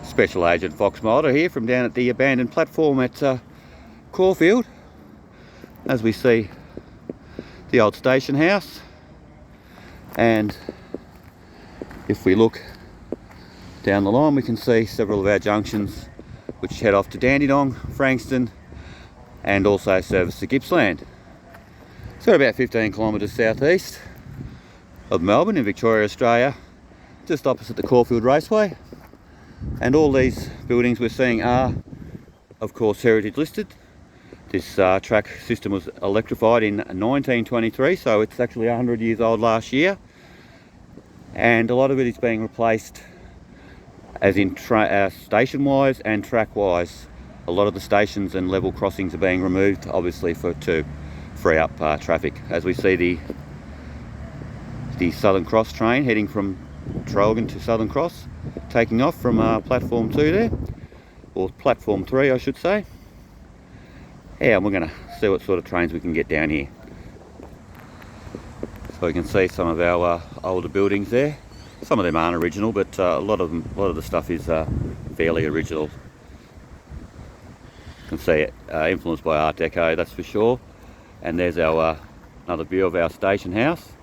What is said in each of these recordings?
Special Agent Mulder here from down at the abandoned platform at Caulfield, as we see the old station house. And if we look down the line, we can see several of our junctions which head off to Dandenong, Frankston, and also service to Gippsland. So about 15 kilometres southeast of Melbourne in Victoria, Australia, just opposite the Caulfield Raceway. And all these buildings we're seeing are, of course, heritage listed. This track system was electrified in 1923, so it's actually 100 years old last year. And a lot of it is being replaced, as in station-wise and track-wise. A lot of the stations and level crossings are being removed, obviously, to free up traffic. As we see the Southern Cross train heading from Traralgon to Southern Cross, taking off from platform 2 there, or platform 3 I should say. Yeah, and we're going to see what sort of trains we can get down here. So we can see some of our older buildings there. Some of them aren't original, but a lot of the stuff is fairly original. You can see it influenced by Art Deco, that's for sure. And there's our another view of our station house,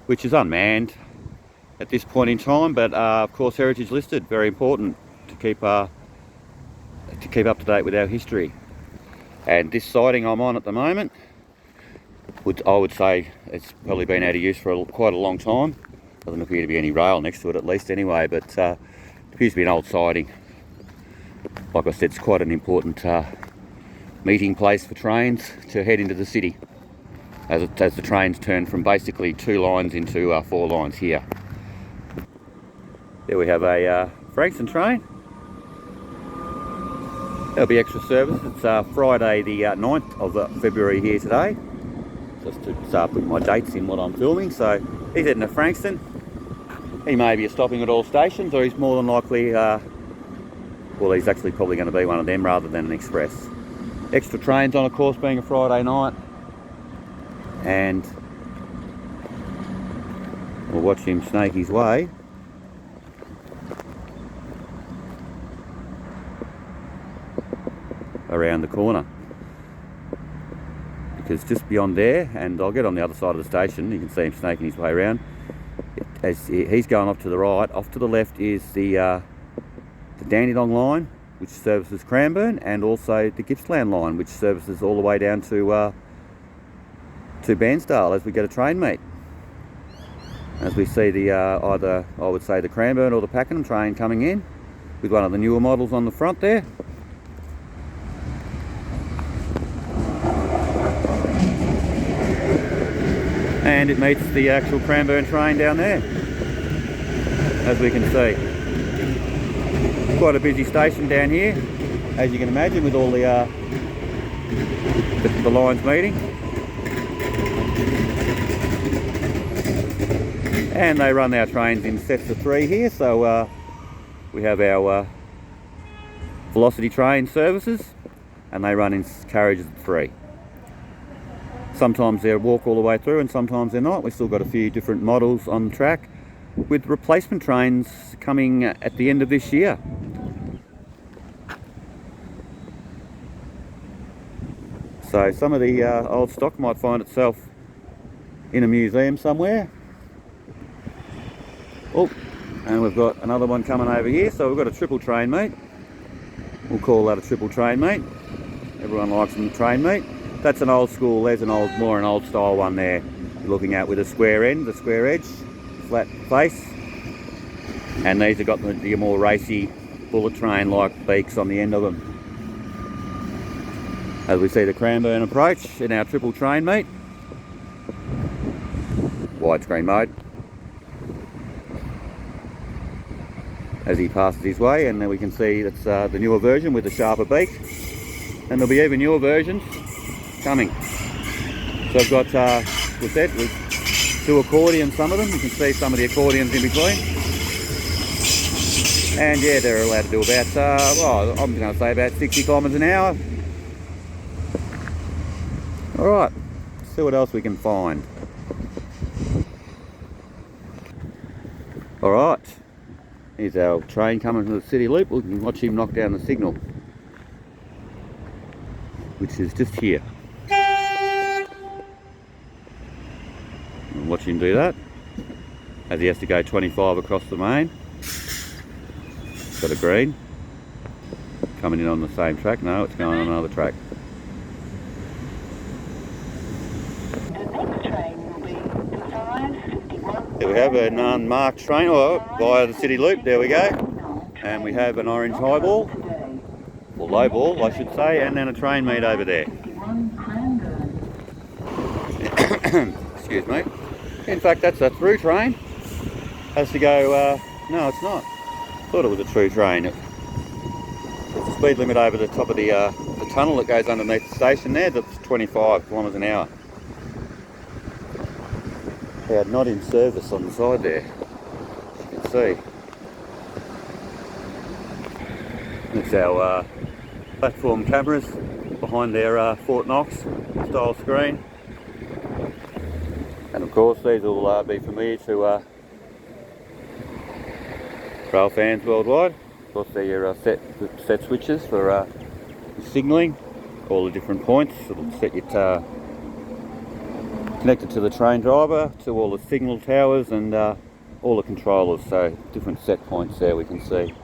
which is unmanned at this point in time, but of course heritage listed. Very important to keep up to date with our history. And this siding I'm on at the moment, I would say it's probably been out of use for quite a long time. Doesn't appear to be any rail next to it, at least anyway, but it appears to be an old siding. Like I said, it's quite an important meeting place for trains to head into the city, as the trains turn from basically 2 lines into 4 lines here. There we have a Frankston train. There'll be extra service. It's Friday the 9th of February here today. Just to start putting my dates in what I'm filming. So he's heading to Frankston. He may be stopping at all stations, or he's more than likely, well, he's actually probably going to be one of them rather than an express. Extra trains on, of course, being a Friday night. And we'll watch him snake his way around the corner, because just beyond there, and I'll get on the other side of the station, you can see him snaking his way around. As he's going off to the right, off to the left is the Dandenong line, which services Cranbourne, and also the Gippsland line, which services all the way down to Bairnsdale as we get a train meet. As we see the either, I would say, the Cranbourne or the Pakenham train coming in with one of the newer models on the front there. And it meets the actual Cranbourne train down there, as we can see. Quite a busy station down here, as you can imagine, with all the lines meeting. And they run our trains in sets of 3 here, so we have our Velocity train services, and they run in carriages of 3. Sometimes they'll walk all the way through and sometimes they're not. We've still got a few different models on the track, with replacement trains coming at the end of this year. So some of the old stock might find itself in a museum somewhere. Oh, and we've got another one coming over here. So we've got a triple train meet. We'll call that a triple train meet. Everyone likes them train meet. That's an old school, there's more an old style one there you're looking at, with a square end, a square edge, flat face. And these have got the more racy bullet train like beaks on the end of them. As we see the Cranbourne approach in our triple train meet. Widescreen mode. As he passes his way, and then we can see that's the newer version with the sharper beak. And there'll be even newer versions coming. So I've got with that, with 2 accordions, some of them. You can see some of the accordions in between. And yeah, they're allowed to do about, well, I'm going to say about 60 kilometres an hour. Alright, see what else we can find. Alright, Here's our train coming from the city loop. We can watch him knock down the signal, which is just here. And watch him do that, as he has to go 25 across the main. Got a green. Coming in on the same track. No, it's going on another track. There we have an unmarked train, via the city loop. There we go. And we have an orange highball, or low ball I should say, and then a train meet over there. Excuse me. In fact, that's a through train. Has to go, no it's not. Thought it was a true train. There's a speed limit over the top of the tunnel that goes underneath the station there. That's 25 kilometres an hour. They are not in service on the side there, as you can see. It's our platform cameras behind their Fort Knox style screen. And of course these will be familiar to rail fans worldwide. Of course they're your set switches for signalling, all the different points. It'll set your connected to the train driver, to all the signal towers and all the controllers, so different set points there we can see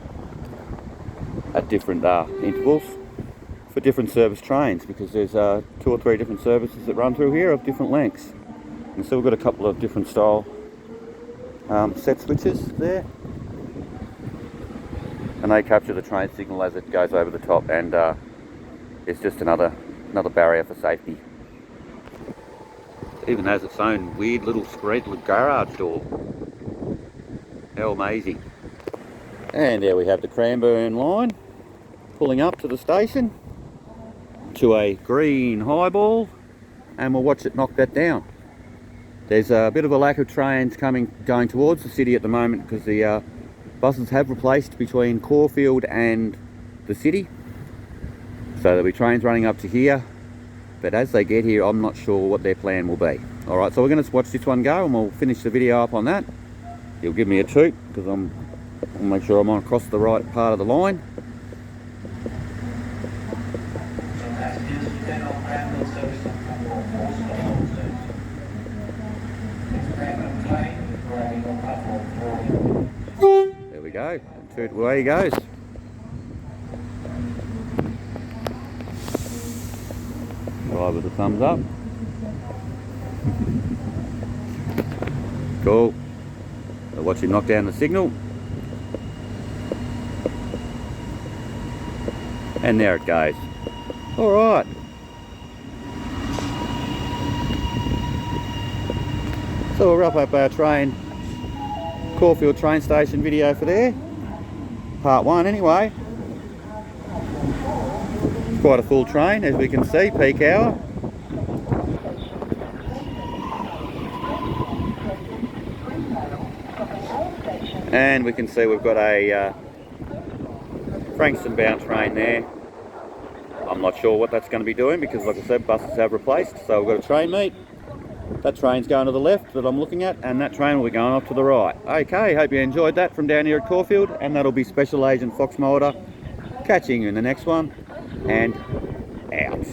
at different intervals for different service trains, because there's 2 or 3 different services that run through here of different lengths. And so we've got a couple of different style set switches there, and they capture the train signal as it goes over the top, and it's just another barrier for safety. It even has its own weird little screen, little garage door. How amazing. And there we have the Cranbourne line pulling up to the station to a green highball, and we'll watch it knock that down. There's a bit of a lack of trains going towards the city at the moment, because the buses have replaced between Caulfield and the city. So there'll be trains running up to here. But as they get here, I'm not sure what their plan will be. Alright, so we're going to watch this one go and we'll finish the video up on that. He'll give me a toot, because I'll make sure I'm on across the right part of the line. There we go, and toot away he goes. Right, with a thumbs up. Cool. So watch him knock down the signal. And there it goes. Alright. So we'll wrap up our Caulfield train station video for there. Part 1 anyway. Quite a full train, as we can see, peak hour. And we can see we've got a Frankston bound train there. I'm not sure what that's going to be doing, because like I said, buses have replaced. So we've got a train meet. That train's going to the left that I'm looking at, and that train will be going off to the right. Okay, hope you enjoyed that from down here at Caulfield, and that'll be Special Agent Fox Mulder catching you in the next one. And out.